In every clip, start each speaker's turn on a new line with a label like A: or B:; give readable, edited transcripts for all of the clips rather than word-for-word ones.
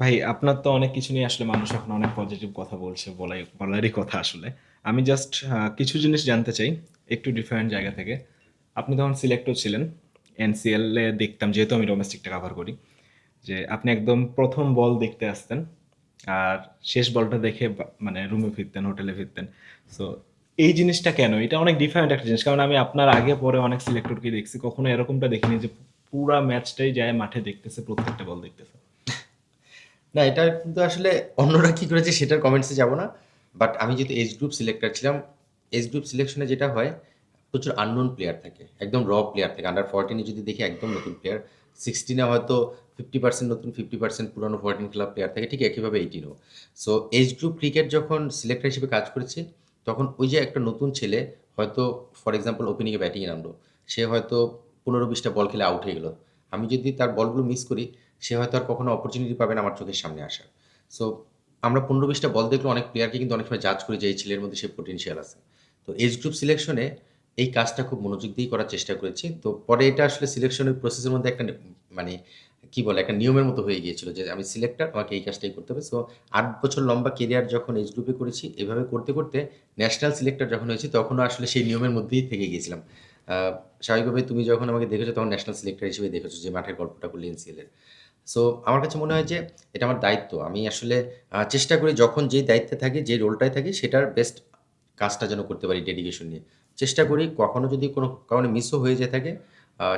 A: ভাই আপনার তো অনেক কিছু নিয়ে আসলে মানুষ এখন অনেক পজিটিভ কথা বলছে, বলারই কথা আসলে। আমি জাস্ট কিছু জিনিস জানতে চাই একটু ডিফারেন্ট জায়গা থেকে। আপনি তখন সিলেক্টর ছিলেন, এনসিএল এ দেখতাম, যেহেতু আমি ডোমেস্টিকটা কাভার করি, যে আপনি একদম প্রথম বল দেখতে আসতেন আর শেষ বলটা দেখে মানে রুমে ফিরতেন, হোটেলে ফিরতেন। সো এই জিনিসটা কেন? এটা অনেক ডিফারেন্ট একটা জিনিস, কারণ আমি আপনার আগে পরে অনেক সিলেক্টরকে দেখছি, কখনো এরকমটা দেখিনি যে পুরা ম্যাচটাই যায় মাঠে দেখতেছে, প্রত্যেকটা বল দেখতেছে।
B: না, এটা কিন্তু আসলে অন্যরা কি করেছে সেটার কমেন্টসে যাব না। বাট আমি যেহেতু এজ গ্রুপ সিলেক্টর ছিলাম, এজ গ্রুপ সিলেকশনে যেটা হয়, প্রচুর আননোন প্লেয়ার থাকে। একদম প্লেয়ার থাকে। আন্ডার 14 এ যদি দেখি একদম নতুন প্লেয়ার। 16 এ হয়তো 50% নতুন, 50% পুরানো 14 খেলা প্লেয়ার থাকে। ঠিক একইভাবে 18 ও। সো এজ গ্রুপ ক্রিকেট যখন সিলেক্টর হিসেবে কাজ করেছি, তখন ওই যে একটা নতুন ছেলে হয়তো ফর এক্সাম্পল ওপেনিং এ ব্যাটিং এ নামলো। সে হয়তো 15-20 টা বল খেলে আউট হয়ে গেল। আমি যদি তার বলগুলো মিস করি, সে হয়তো আর কখনো অপরচুনিটি পাবে না আমার চোখের সামনে আসার। সো আমরা 15-20 টা বল দেখলে অনেক প্লেয়ারকে কিন্তু অনেক সময় জাজ করি যে এই ছেলের মধ্যে সে পটেনশিয়াল আছে। তো এজ গ্রুপ সিলেকশনে এই কাজটা খুব মনোযোগ দিয়েই করার চেষ্টা করেছি। তো পরে এটা আসলে সিলেকশনের প্রসেসের মধ্যে একটা মানে কি বলে একটা নিয়মের মতো হয়ে গিয়েছিল যে আমি সিলেক্টর, আমাকে এই কাজটাই করতে হবে। সো ৮ বছর লম্বা কেরিয়ার যখন এজ গ্রুপে করেছি, এভাবে করতে, করতে ন্যাশনাল সিলেক্টর যখন হয়েছি তখনও আসলে সেই নিয়মের মধ্যেই থেকে গিয়েছিলাম। আ স্বাভাবিকভাবে তুমি যখন আমাকে দেখেছো তখন ন্যাশনাল সিলেক্টর হিসেবে দেখেছো যে মাঠের গল্পটা করলি এনসিএল এর। সো আমার কাছে মনে হয় যে এটা আমার দায়িত্ব। আমি আসলে চেষ্টা করি যখন যেই দায়িত্বে থাকি, যে রোলটায় থাকি সেটার বেস্ট কাজটা যেন করতে পারি ডেডিকেশন নিয়ে। চেষ্টা করি কখনো যদি কোনো কারণে মিসও হয়ে যেয়ে থাকে,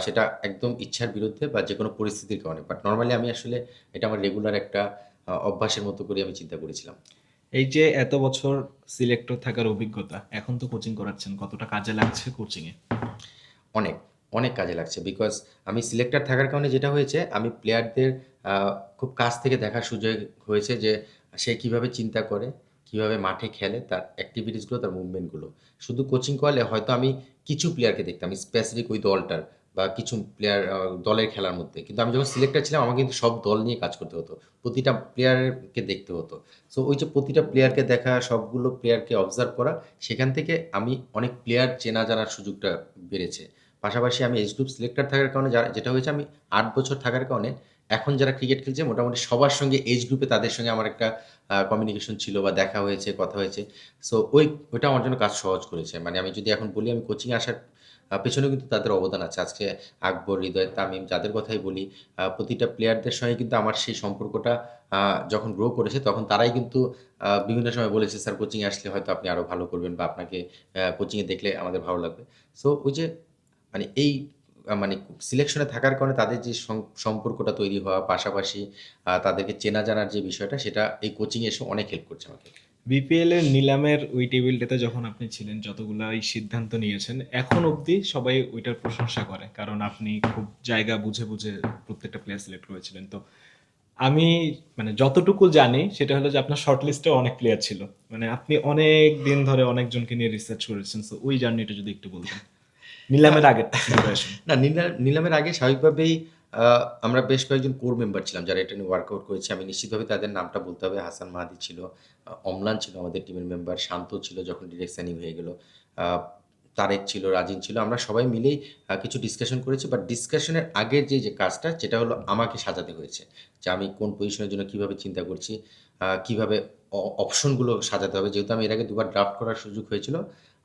B: সেটা একদম ইচ্ছার বিরুদ্ধে বা যেকোনো পরিস্থিতির কারণে। বাট নরমালি আমি আসলে এটা আমার রেগুলার একটা অভ্যাসের মতো করে আমি চিন্তা করেছিলাম।
A: এই যে এত বছর সিলেক্টর থাকার অভিজ্ঞতা, এখন তো কোচিং করাচ্ছেন, কতটা কাজে লাগছে কোচিং এ?
B: অনেক, অনেক কাজে লাগছে। বিকজ আমি সিলেক্টর থাকার কারণে যেটা হয়েছে, আমি প্লেয়ারদের আ খুব কাছ থেকে দেখার সুযোগ হয়েছে যে, সে কিভাবে চিন্তা করে, কিভাবে মাঠে খেলে, তার এক্টিভিটিস গুলো, তার মুভমেন্ট গুলো। শুধু কোচিং করালে হয়তো আমি কিছু প্লেয়ারকে দেখতাম স্পেসিফিক ওই দলটার বা কিছু প্লেয়ার দলের খেলার মধ্যে। কিন্তু আমি যখন সিলেক্টর ছিলাম আমাকে কিন্তু সব দল নিয়ে কাজ করতে হতো। প্রতিটা প্লেয়ারকে দেখতে হতো। সো ওই যে প্রতিটা প্লেয়ারকে দেখা, সবগুলো প্লেয়ারকে অবজার্ভ করা, সেখান থেকে আমি অনেক প্লেয়ার চেনা জানার সুযোগটা বেড়েছে। পাশাপাশি আমি এজ গ্রুপ সিলেক্টর থাকার কারণে যেটা হয়েছে, আমি ৮ বছর থাকার কারণে এখন যারা ক্রিকেট খেলছে মোটামুটি সবার সঙ্গে এজ গ্রুপে তাদের সঙ্গে আমার একটা কমিউনিকেশন ছিল বা দেখা হয়েছে, কথা হয়েছে। সো ওইটা আমার জন্য কাজ সহজ করেছে। মানে আমি যদি এখন বলি আমি কোচিং এ আসার পেছনেও কিন্তু তাদের অবদান আছে। আজকে আকবর, হৃদয়, তামিম যাদের কথাই বলি, প্রতিটা প্লেয়ারদের সঙ্গে কিন্তু আমার সেই সম্পর্কটা আ যখন গ্রো করেছে তখন তারাই কিন্তু বিভিন্ন সময় বলেছে, "স্যার কোচিং এ আসলে হয়তো আপনি আরো ভালো করবেন বা আপনাকে কোচিং এ দেখলে আমাদের ভালো লাগবে।" সো ওই যে মানে এই মানে সিলেকশনে থাকার কারণে তাদের যে সম্পর্কটা তৈরি হওয়া, পাশাপাশি তাদেরকে চেনা জানার যে বিষয়টা, সেটা এই কোচিং এ এসে অনেক হেল্প করছে আমাকে।
A: বিপিএল এর নিলামের ওই টেবিলটাতে যখন আপনি ছিলেন, যতগুলা এই সিদ্ধান্ত নিয়েছেন, এখন অবধি সবাই ওইটার প্রশংসা করে, কারণ আপনি খুব জায়গা বুঝে বুঝে প্রত্যেকটা প্লেয়ার সিলেক্ট করেছিলেন। তো আমি মানে যতটুকু জানি সেটা হলো যে আপনার শর্ট লিস্টে অনেক প্লেয়ার ছিল, মানে আপনি অনেক দিন ধরে অনেকজনকে নিয়ে রিসার্চ করেছেন। তো ওই জার্নিটা যদি একটু বলতেন,
B: না,
A: নিলামের আগের প্রিপারেশন।
B: না, নিলামের আগে স্বাভাবিকভাবেই আ আমরা বেশ কয়েকজন কোর মেম্বার ছিলাম যারা এটা নিয়ে ওয়ার্কআউট করেছি। আমি নিশ্চিতভাবে তাদের নামটা বলতে হবে। হাসান মাহাদি ছিল, অম্লান ছিল আমাদের টিমের মেম্বার, শান্ত ছিল যখন ডিরেক্ট সাইনিং হয়ে গেল। আ তারেক ছিল, রাজিন ছিল। আমরা সবাই মিলেই কিছু ডিসকাশন করেছি। বাট ডিসকাশনের আগের যে কাজটা সেটা হলো আমাকে সাজাতে হয়েছে। যে আমি কোন পজিশনের জন্য কিভাবে চিন্তা করছি, কিভাবে অপশন গুলো সাজাতে হবে। যেহেতু আমি এর আগে দুবার ড্রাফট করার সুযোগ হয়েছিল।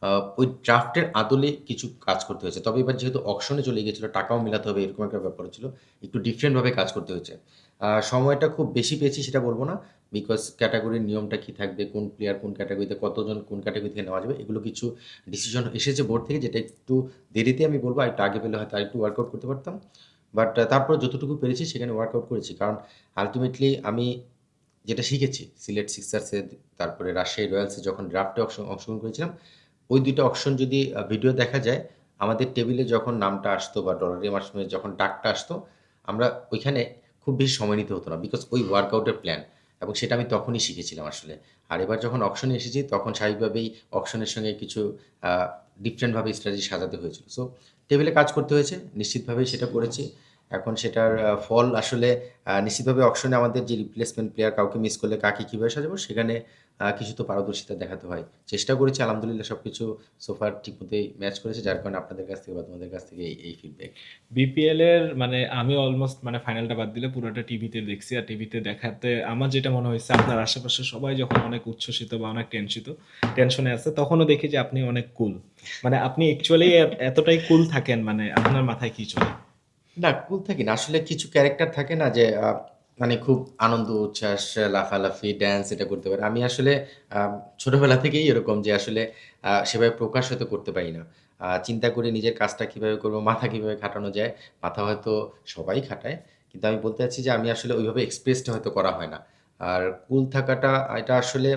B: আ ওই ড্রাফটের আদলে কিছু কাজ করতে হয়েছে। তবে এবার যেহেতু অকশন এ চলে গিয়েছিল, টাকাও মেলাতে হবে এরকম একটা ব্যাপার ছিল। একটু ডিফারেন্ট ভাবে কাজ করতে হয়েছে। সময়টা খুব বেশি পেয়েছি সেটা বলব না। বিকজ ক্যাটেগরির নিয়মটা কি থাকবে, কোন প্লেয়ার কোন ক্যাটেগরিতে কতজন কোন ক্যাটেগরি থেকে নেওয়া যাবে, এগুলো কিছু ডিসিশন এসেছে বোর্ড থেকে, যেটা একটু দেরিতে আমি বলব। আরেকটু আগে পেলে হয়তো আরেকটু ওয়ার্কআউট করতে পারতাম। বাট তারপরে যতটুকু পেরেছি সেখানে ওয়ার্কআউট করেছি। কারণ আল্টিমেটলি আমি যেটা শিখেছি সিলেট সিক্সার্সে, তারপরে রাজশাহী রয়্যালসে যখন ড্রাফটে অংশগ্রহণ করেছিলাম, ওই ২ টা অকশন যদি ভিডিও দেখা যায়, আমাদের টেবিলে যখন নামটা আসতো বা ডলারের মাধ্যমে যখন ডাকটা আসতো, আমরা ওইখানে খুব বেশি সময় নিতে হতো না। বিকজ ওই ওয়ার্কআউটের প্ল্যান, এবং সেটা আমি তখনই শিখেছিলাম আসলে। আর এবার যখন অকশনে এসেছি তখন স্বাভাবিকভাবেই অকশনের সঙ্গে কিছু আ ডিফারেন্ট ভাবে স্ট্র্যাটেজি সাজাতে হয়েছিল। সো টেবিলে কাজ করতে হয়েছে। নিশ্চিতভাবেই সেটা করেছি। এখন সেটার ফল আসলে নিশ্চিতভাবে অকশনে আমাদের যে রিপ্লেসমেন্ট প্লেয়ার কাউকে মিস করলে কাকে কিভাবে সাজাবো সেখানে কিছু তো পারদর্শিতা দেখাতে হয়। চেষ্টা করেছি, আলহামদুলিল্লাহ সবকিছু সোফার ঠিকমতোই ম্যাচ করেছে, যার কারণে আপনাদের কাছ থেকে বা তোমাদের কাছ থেকে এই ফিডব্যাক।
A: বিপিএল এর মানে আমি অলমোস্ট মানে ফাইনালটা বাদ দিলে পুরোটা টিভিতে দেখছি, আর টিভিতে দেখাতে আমার যেটা মনে হয়েছে আপনার আশেপাশে সবাই যখন অনেক উচ্ছ্বসিত বা অনেক টেনশনে আছে, তখনও দেখি যে আপনি অনেক কুল, মানে আপনি অ্যাকচুয়ালি এতটাই কুল থাকেন, মানে আপনার মাথায় কি চলে?
B: না, কুল থাকি না। আসলে কিছু ক্যারেক্টার থাকে না যে মানে খুব আনন্দ, উচ্ছ্বাস, লাফালাফি, ড্যান্স এটা করতে পারে। আমি আসলে আ ছোটবেলা থেকেই এরকম যে আসলে সেভাবে প্রকাশ হয়তো করতে পারি না। চিন্তা করি নিজের কাজটা কিভাবে করব, মাথা কিভাবে খাটানো যায়। মাথা হয়তো সবাই খাটায়। কিন্তু আমি বলতে চাচ্ছি যে আমি আসলে ওইভাবে এক্সপ্রেসটা হয়তো করা হয় না। আর কুল থাকাটা এটা আসলে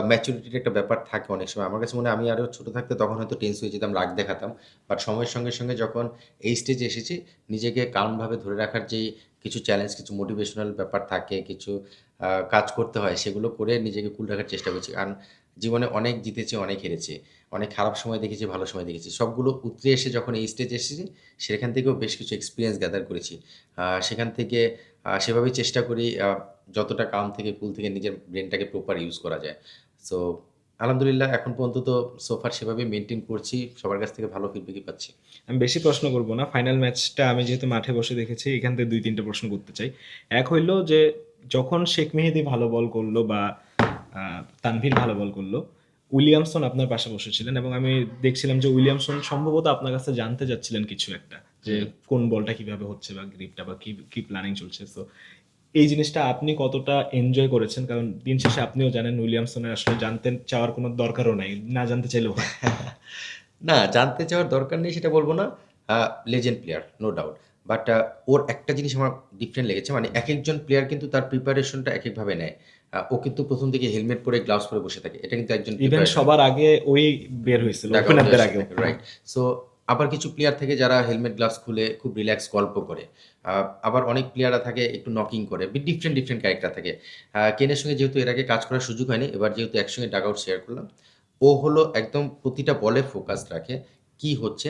B: ম্যাচুরিটির একটা ব্যাপার থাকে অনেক সময়। আমার কাছে মনে হয় আমি আরো ছোট থাকতে তখন হয়তো টেনস হয়ে যেতাম, রাগ দেখাতাম। বাট সময়ের সঙ্গে, সঙ্গে যখন এই স্টেজে এসেছি, নিজেকে কাল্মভাবে ধরে রাখার যেই কিছু চ্যালেঞ্জ, কিছু মোটিভেশনাল ব্যাপার থাকে, কিছু কাজ করতে হয়, সেগুলো করে নিজেকে কুল রাখার চেষ্টা করছি। কারণ জীবনে অনেক জিতেছি, অনেক হেরেছি। অনেক খারাপ সময় দেখেছি, ভালো সময় দেখেছি। সবগুলো উতরে এসে যখন এই স্টেজে এসেছি, সেখান থেকেও বেশ কিছু এক্সপেরিয়েন্স গ্যাদার করেছি। সেখান থেকে সেভাবেই চেষ্টা করি যতটা কাল্ম থেকে, কুল থেকে নিজের ব্রেইনটাকে প্রপার ইউজ করা যায়। সো আলহামদুলিল্লাহ এখন পর্যন্ত তো সো ফার সেভাবেই মেইনটেইন করছি। সবার কাছ থেকে ভালো ফিডব্যাকই পাচ্ছি।
A: আমি বেশি প্রশ্ন করব না, ফাইনাল ম্যাচটা আমি যেহেতু মাঠে বসে দেখেছি, এখান থেকে 2-3টা প্রশ্ন করতে চাই। এক হইল যে যখন শেখ মেহেদী ভালো বল করলো বা তানভীর ভালো বল করলো, উইলিয়ামসন আপনার পাশে বসেছিলেন এবং আমি দেখছিলাম যে উইলিয়ামসন সম্ভবত আপনার কাছে জানতে যাচ্ছিলেন কিছু একটা, যে
B: হুম।
A: কোন বলটা কিভাবে হচ্ছে বা গ্রিপটা বা কি কি প্ল্যানিং চলছে। তো এই জিনিসটা আপনি কতটা এনজয় করেছেন? কারণ দিন শেষে আপনিও জানেন উইলিয়ামসনের আসলে জানতে চাওয়ার কোনো দরকারও নাই, না জানতে চাইলেও হয়।
B: না, জানতে চাওয়ার দরকার নেই সেটা বলব না। Legend player, no doubt. But ওর একটা জিনিস আমার ডিফারেন্ট লেগেছে। মানে একেকজন প্লেয়ার কিন্তু তার প্রিপারেশনটা একেকভাবে নেয়। ও কিন্তু ১ম দিকে হেলমেট পরে, গ্লাভস পরে বসে থাকে। এটা কিন্তু একজন
A: ইভেন
B: প্রিপারেশন।
A: সবার আগে ওই বের হয়েছিল
B: ডাগ আউটে
A: ওপেনারদের
B: এসে
A: আগেও।
B: থাকে, রাইট। সো আবার কিছু প্লেয়ার থাকে যারা হেলমেট, গ্লাভস খুলে খুব রিল্যাক্স গল্প করে। আ আবার অনেক প্লেয়াররা থাকে একটু নকিং করে। ডিফারেন্ট ক্যারেক্টার থাকে। কেনের সঙ্গে যেহেতু এর আগে কাজ করার সুযোগ হয়নি, এবার যেহেতু একসঙ্গে ডাগ আউট শেয়ার করলাম। ও হলো একদম প্রতিটা বলে ফোকাসড রাখে। কি হচ্ছে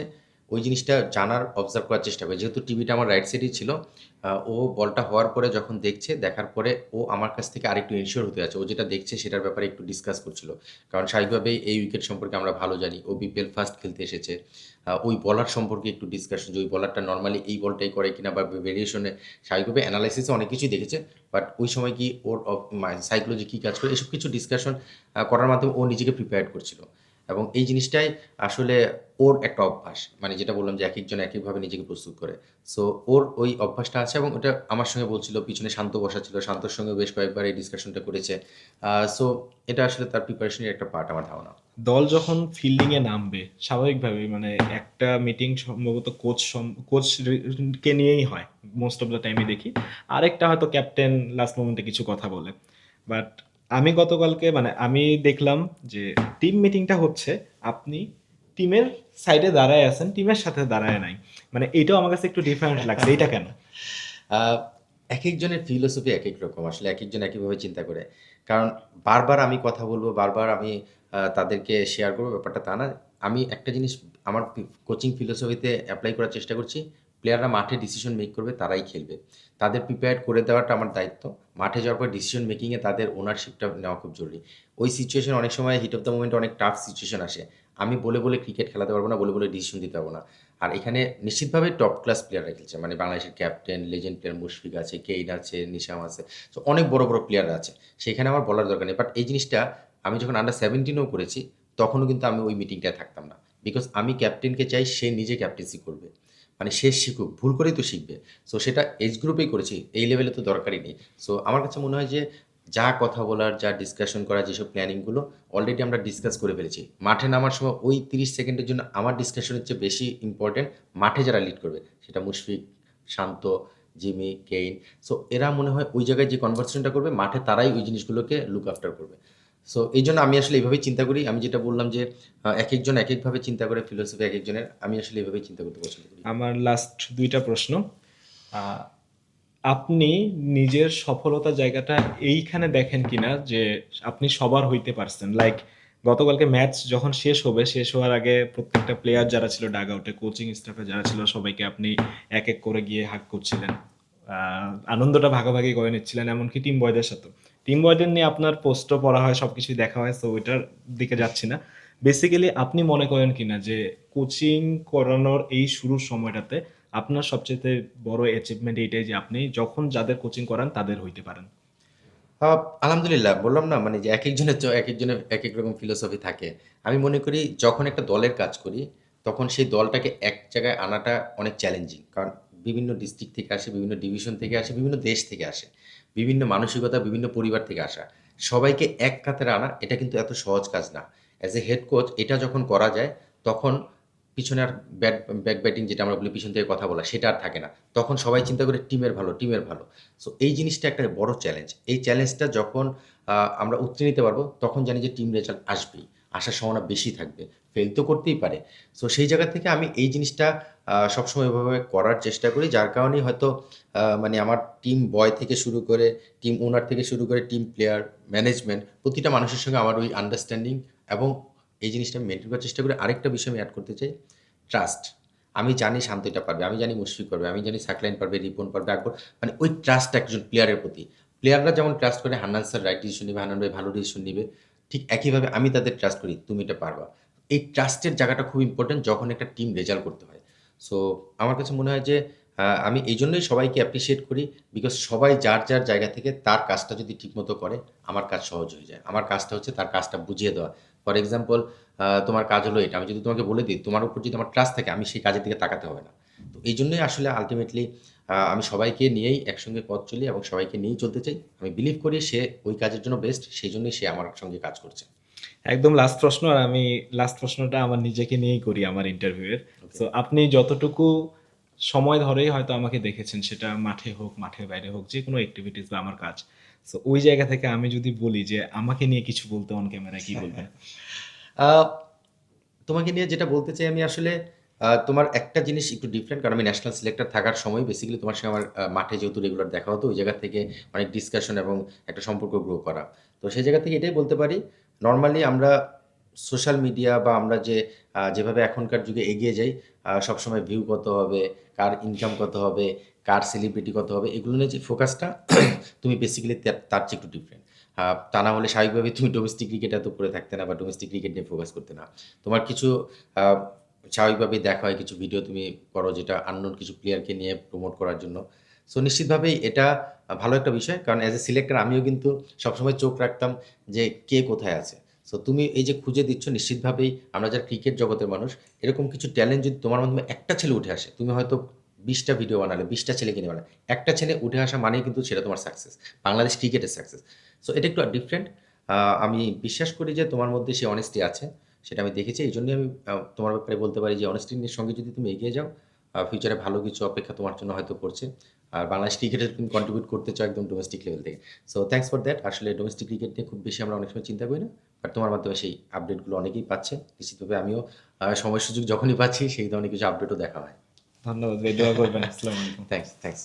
B: ওই জিনিসটা জানার, অবজার্ভ করার চেষ্টা করে। যেহেতু টিভিটা আমার রাইট সাইডেই ছিল, ও বলটা হওয়ার পরে যখন দেখছে, দেখার পরে ও আমার কাছ থেকে আরেকটু এনশিওর হতে যাচ্ছে। ও যেটা দেখছে সেটার ব্যাপারে একটু ডিসকাস করছিল। কারণ স্বাভাবিকভাবেই এই উইকেট সম্পর্কে আমরা ভালো জানি। ও বিপিএল ফার্স্ট খেলতে এসেছে। ওই বলার সম্পর্কে একটু ডিসকাশন, যে ওই বলারটা নরমালি এই বলটাই করে কিনা বা ভেরিয়েশনে স্বাভাবিকভাবে এনালাইসিসে অনেক কিছুই দেখেছে। বাট ওই সময় কি ওর সাইকোলজি কি কাজ করে, এসব কিছু ডিসকাশন করার মাধ্যমে ও নিজেকে প্রিপেয়ার করছিল। এবং এই জিনিসটাই আসলে ওর একটা অভ্যাস। মানে যেটা বললাম যে একেকজন একেকভাবে নিজেকে প্রস্তুত করে। সো ওর ওই অভ্যাসটা আছে এবং ওটা আমার সঙ্গে বলছিল, পিছনে শান্ত বসা ছিল। শান্তর সঙ্গে বেশ কয়েকবার এই ডিসকাশনটা করেছে। সো এটা আসলে তার প্রিপারেশনের একটা পার্ট আমার ধারণা।
A: দল যখন ফিল্ডিং এ নামবে স্বাভাবিকভাবেই মানে একটা মিটিং সম্ভবত কোচ কে নিয়েই হয় মোস্ট অফ দ্য টাইমই দেখি, আরেকটা হয়তো ক্যাপ্টেন লাস্ট মোমেন্টে কিছু কথা বলে। বাট আমি গতকালকে মানে আমি দেখলাম যে টিম মিটিংটা হচ্ছে, আপনি টিমের সাইডে দাঁড়ায় আছেন, টিমের সাথে দাঁড়ায় নাই, মানে এটাও আমার কাছে একটু ডিফারেন্ট লাগছে, এটা কেন?
B: আ একেকজনের ফিলোসফি একেক রকম। আসলে একেকজন একইভাবে চিন্তা করে। কারণ বারবার আমি কথা বলব, বারবার আমি তাদেরকে শেয়ার করব, ব্যাপারটা তা না। আমি একটা জিনিস আমার কোচিং ফিলোসফিতে এপ্লাই করার চেষ্টা করছি। প্লেয়াররা মাঠে ডিসিশন মেক করবে, তারাই খেলবে। তাদের প্রিপেয়ার্ড করে দেওয়াটা আমার দায়িত্ব। মাঠে যাওয়ার পর ডিসিশন মেকিং এ তাদের ওনারশিপটা নেওয়া খুব জরুরি। ওই সিচুয়েশন অনেক সময় হিট অফ দ্য মোমেন্ট অনেক টাফ সিচুয়েশন আসে। আমি বলে ক্রিকেট খেলাতে পারব না, বলে ডিসিশন দিতে পারব না। আর এখানে নিশ্চিতভাবে টপ ক্লাস প্লেয়াররা খেলছে। মানে বাংলাদেশের ক্যাপ্টেন, লেজেন্ড প্লেয়ার মুশফিক আছে, কেইন আছে, নিশাম আছে। সো অনেক বড় প্লেয়াররা আছে। সেখানে আমার বলার দরকার নেই। বাট এই জিনিসটা আমি যখন আন্ডার 17 ও করেছি, তখনও কিন্তু আমি ওই মিটিংটায় থাকতাম না। বিকজ আমি ক্যাপ্টেনকে চাই সে নিজে ক্যাপ্টেন্সি করবে। মানে সে শিখুক, ভুল করেই তো শিখবে। সো সেটা এজ গ্রুপেই করেছি। এই লেভেলে তো দরকারই নেই। সো আমার কাছে মনে হয় যে যা কথা বলার, যা ডিসকাশন করার, যেসব প্ল্যানিং গুলো অলরেডি আমরা ডিসকাস করে ফেলেছি। মাঠে নামার সময় ওই ৩০ সেকেন্ডের জন্য আমার ডিসকাশনের চেয়ে বেশি ইম্পোর্টেন্ট মাঠে যারা লিড করবে। সেটা মুশফিক, শান্ত, জিমি, কেইন। সো এরা মনে হয় ওই জায়গায় যে কনভারসেশনটা করবে, মাঠে তারাই ওই জিনিসগুলোকে লুক আফটার করবে। সো এইজন্য আমি আসলে এভাবেই চিন্তা করি। আমি যেটা বললাম যে একেকজন একেকভাবে চিন্তা করে, ফিলোসফি একেকজনের। আমি আসলে এভাবেই চিন্তা করতে পছন্দ করি।
A: আমার লাস্ট 2টা প্রশ্ন। আহ, আপনি নিজের সফলতার জায়গাটা এইখানে দেখেন কিনা যে আপনি সবার হইতে পারছেন, লাইক গতকালকে ম্যাচ যখন শেষ হবে, শেষ হওয়ার আগে প্রত্যেকটা প্লেয়ার যারা ছিল ডাগ আউটে, কোচিং স্টাফে যারা ছিল, সবাইকে আপনি এক এক করে গিয়ে হাক করছিলেন, আনন্দটা ভাগাভাগি করে নিচ্ছিলেন, এমনকি টিম বয়দের সাথে। টিম বয়দের নিয়ে আপনার পোস্টও পড়া হয়, সবকিছুই দেখা হয়, সো ওইটার দিকে যাচ্ছি না। বেসিক্যালি আপনি মনে করেন কিনা যে কোচিং করানোর এই শুরুর সময়টাতে আপনার সবচেয়ে বড় অ্যাচিভমেন্ট এইটাই যে আপনি যখন যাদের কোচিং করান তাদের হইতে পারেন?
B: আলহামদুলিল্লাহ বললাম না মানে যে একেকজনের একেক রকম ফিলোসফি থাকে। আমি মনে করি যখন একটা দলের কাজ করি, তখন সেই দলটাকে এক জায়গায় আনাটা অনেক চ্যালেঞ্জিং। কারণ বিভিন্ন ডিস্ট্রিক্ট থেকে আসে, বিভিন্ন ডিভিশন থেকে আসে, বিভিন্ন দেশ থেকে আসে। বিভিন্ন মানসিকতা, বিভিন্ন পরিবার থেকে আসা। সবাইকে এক কাতারে আনা এটা কিন্তু এত সহজ কাজ না। অ্যাজ এ হেড কোচ এটা যখন করা যায়, তখন পিছনে আর ব্যাক ব্যাটিং যেটা আমরা বলি পিছন থেকে কথা বলা সেটা আর থাকে না। তখন সবাই চিন্তা করে টিমের ভালো, টিমের ভালো। সো এই জিনিসটা একটা বড় চ্যালেঞ্জ। এই চ্যালেঞ্জটা যখন আমরা উতরে নিতে পারবো, তখন জানি যে টিম রেজাল্ট আসবেই। আসার সম্ভাবনা বেশি থাকবে। ফেল তো করতেই পারে। সো সেই জায়গা থেকে আমি এই জিনিসটা সবসময় এভাবে করার চেষ্টা করি। যার কারণেই হয়তো মানে আমার টিম বয় থেকে শুরু করে, টিম ওনার থেকে শুরু করে টিম প্লেয়ার, ম্যানেজমেন্ট প্রতিটা মানুষের সঙ্গে আমার ওই আন্ডারস্ট্যান্ডিং এবং এই জিনিসটা আমি মেইনটেইন করার চেষ্টা করি। আরেকটা বিষয় আমি এড করতে চাই, ট্রাস্ট। আমি জানি শান্ত এটা পারবে, আমি জানি মুশফিক পারবে, আমি জানি সাকলাইন পারবে, রিপন পারবে, আকবর মানে ওই ট্রাস্টটা একজন প্লেয়ারের প্রতি। প্লেয়াররা যেমন ট্রাস্ট করে হান্নান স্যার রাইট ডিসিশন নিবে, হান্নান ভাই ভালো ডিসিশন নিবে। ঠিক একইভাবে আমি তাদের ট্রাস্ট করি, তুমি এটা পারবা। এই ট্রাস্টের জায়গাটা খুব ইম্পোর্টেন্ট যখন একটা টিম রেজাল্ট করতে হয়। সো আমার কাছে মনে হয় যে আমি এইজন্যই সবাইকে অ্যাপ্রিশিয়েট করি বিকজ সবাই যার জায়গা থেকে তার কাজটা যদি ঠিকমতো করে, আমার কাজ সহজ হয়ে যায়। আমার কাজটা হচ্ছে তার কাজটা বুঝিয়ে দেওয়া। ফর এক্সাম্পল তোমার কাজ হলো এটা। আমি যদি তোমাকে বলে দিই, তোমার উপর যদি আমার ট্রাস্ট থাকে, আমি সেই কাজের দিকে তাকাতে হবে না। তো এইজন্যই আসলে আল্টিমেটলি আমি সবাইকে নিয়েই একসঙ্গে পথ চলি এবং সবাইকে নিয়েই চলতে চাই। আমি বিলিভ করি সে ওই কাজের জন্য বেস্ট, সেইজন্যই সে আমার সঙ্গে কাজ করছে।
A: একদম লাস্ট প্রশ্ন, আর আমি লাস্ট প্রশ্নটা আমার নিজেকে নিয়েই করি আমার ইন্টারভিউয়ের।
B: ওকে।
A: সো আপনি যতটুকু সময় ধরেই হয়তো আমাকে দেখেছেন, সেটা মাঠে হোক, মাঠের বাইরে হোক, যে কোনো অ্যাক্টিভিটিস বা আমার কাজ, সো ওই জায়গা থেকে আমি যদি বলি যে আমাকে নিয়ে কিছু বলতে অন ক্যামেরায়, কি বলবেন?
B: আ তোমাকে নিয়ে যেটা বলতে চাই আমি আসলে তোমার একটা জিনিস একটু ডিফারেন্ট কারণ আমি ন্যাশনাল সিলেক্টর থাকার সময় বেসিক্যালি তোমার সঙ্গে আমার মাঠে যেহেতু রেগুলার দেখা হতো, ওই জায়গা থেকে অনেক ডিসকাশন এবং একটা সম্পর্ক গ্রো করা। তো সেই জায়গা থেকে এটাই বলতে পারি, নরমালি আমরা সোশ্যাল মিডিয়া বা আমরা যেভাবে এখনকার যুগে এগিয়ে যাই, সবসময় ভিউ কত হবে, কার ইনকাম কত হবে, কার সেলিব্রিটি কত হবে, এগুলো নিয়ে যে ফোকাসটা তুমি বেসিক্যালি তার চেয়ে একটু ডিফারেন্ট। তা না হলে স্বাভাবিকভাবেই তুমি ডোমেস্টিক ক্রিকেট এত পড়ে থাকতে না বা ডোমেস্টিক ক্রিকেট নিয়ে ফোকাস করতে না। তোমার কিছু আ স্বাভাবিকভাবেই দেখা হয় কিছু ভিডিও তুমি করো যেটা আননোন কিছু প্লেয়ারকে নিয়ে প্রমোট করার জন্য। সো নিশ্চিতভাবেই এটা ভালো একটা বিষয়। কারণ অ্যাজ এ সিলেক্টর আমিও কিন্তু সবসময় চোখ রাখতাম যে কে কোথায় আছে। সো তুমি এই যে খুঁজে দিচ্ছ নিশ্চিতভাবেই আমরা যারা ক্রিকেট জগতের মানুষ, এরকম কিছু ট্যালেন্ট যদি তোমার মাধ্যমে একটা ছেলে উঠে আসে, তুমি হয়তো ২০ টা ভিডিও বানালে, ২০ টা ছেলেকে নিয়ে বানালে, একটা ছেলে উঠে আসা মানেই কিন্তু সেটা তোমার সাকসেস। বাংলাদেশ ক্রিকেটের সাকসেস। সো এটা একটু ডিফারেন্ট। আমি বিশ্বাস করি যে তোমার মধ্যে সেই অনেস্টি আছে। সেটা আমি দেখেছি। এইজন্যই আমি তোমার ব্যাপারে বলতে পারি যে অনেস্টির সঙ্গে যদি তুমি এগিয়ে যাও, ফিউচারে ভালো কিছু অপেক্ষা তোমার জন্য হয়তো করছে। আর বাংলাদেশ ক্রিকেটে তুমি কন্ট্রিবিউট করতে চাও একদম ডোমেস্টিক লেভেল থেকে। So thanks for that. আসলে ডোমেস্টিক ক্রিকেট নিয়ে খুব বেশি আমরা অনেক সময় চিন্তা করি না। বাট তোমার মাধ্যমে সেই আপডেটগুলো অনেকেই পাচ্ছে। নিশ্চিতভাবে আমিও সময় সুযোগ যখনই পাচ্ছি সেই ধরনের কিছু আপডেটও দেখা হয়।
A: ধন্যবাদ ভাই, দোয়া করবেন। আসসালামু আলাইকুম।
B: Thanks, thanks.